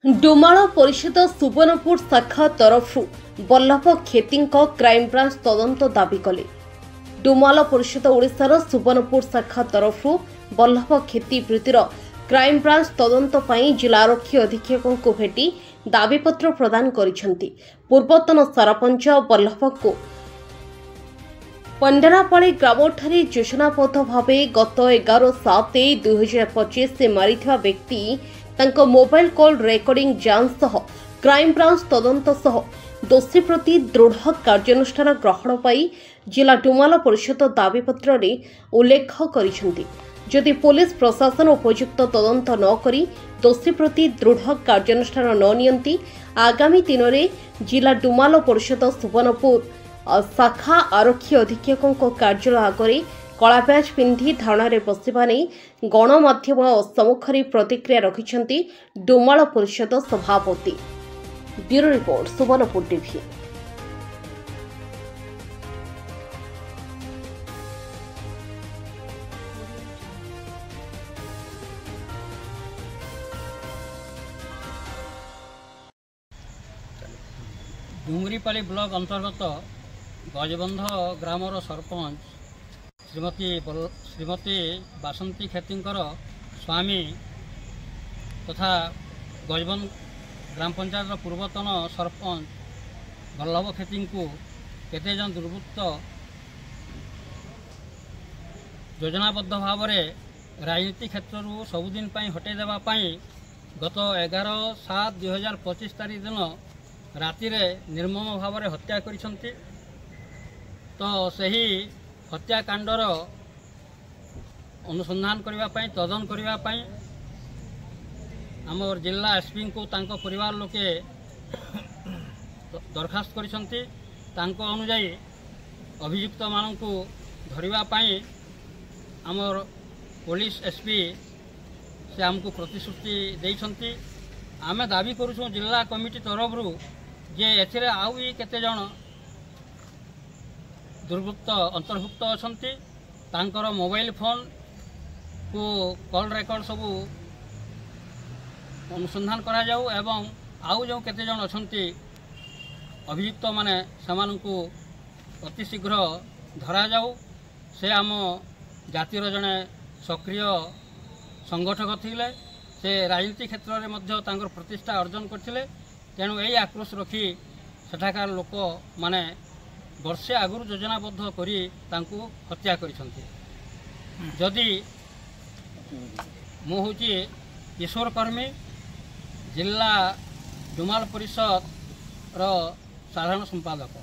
डुमाल परिषद सुवर्णपुर शाखा तरफ बल्लभ खेती क्राइमब्रांच तदंत दाबी कले। डुमाल परिषद ओडिशार सुवर्णपुर शाखा तरफ बल्लभ खेती वृत्तिर क्राइमब्रांच तदंत पाई जिला आरक्षी अधीक्षकों को भेटी दाबीपत्र प्रदान करिसेंती। पूर्वतन सरपंच बल्लभ को पंडरापाड़ी ग्रामठारे योजनाबद्ध भाव गत 11/7/2025 से मारिथिबा व्यक्ति तांको मोबाइल कॉल रेकर्डिंग जांच सह क्राइमब्रांच तदंत सह दोषी प्रति दृढ़ कार्यानुष्ठान ग्रहण पाई जिला डुमाल परिषद दाबीपत्र रे उल्लेख करिसेंती। जदि पुलिस प्रशासन उपयुक्त तदंत न करी दोषी प्रति दृढ़ कार्यानुष्ठान न नियंती आगामी दिन में जिला डुमाल परिषद सुवर्णपुर शाखा आरक्षी अधीक्षकों कार्यालय आगे कला बैच पिंधि धारणा बसवा नहीं गणमाध्यम सम्मुखें प्रतिक्रिया रखिंट डुमाल परिषद सभापति। Bureau report Subarnapur TV. Dungripali block अंतर्गत गजबंध ग्रामर सरपंच श्रीमती बासंती खेतींकर स्वामी तथा गजबंध ग्राम पंचायत पूर्वतन सरपंच बल्लभ खेती को केतेजन दुर्वृत्त योजनाबद्ध भाव में राजनीति क्षेत्र सबुदिन हटै देवाई गत 11/7/2025 तारीख दिन राति निर्मम भाव में हत्या करिसेंती। तो सही हत्याकांडर अनुसंधान करने तदन करने आमर जिला एसपी को तांको परिवार लोके दरखास्त करिसेंती। तांको अनुजाई अभियुक्त मानक धरवाई आमर पुलिस एसपी से आमको प्रतिश्रुति देइछंती। आमे दाबी करूँ जिला कमिटी तरफ जे एथिरे आउ केते जण दुर्वृत्त अंतर्भुक्त अछंती। तांकर मोबाइल फोन को कॉल रेकर्ड सबू अनुसंधान करा जाऊ एवं आउ जो केते जण अछंती अभियुक्त माने समानकु अति शीघ्र धरा जाऊ। से आम जातिर जने सक्रिय संगठक थिले। से राजनीति क्षेत्र में मध्य तांकर प्रतिष्ठा अर्जन करथिले। तेणु यही आक्रोश रखी सेठाकार लोक माने वर्षे आगुरी योजनाबद्ध करी तांकु हत्या करिसेंती। जदि मु होची ईश्वर कर्मी जिला डुमाल परिषद रो साधारण संपादक।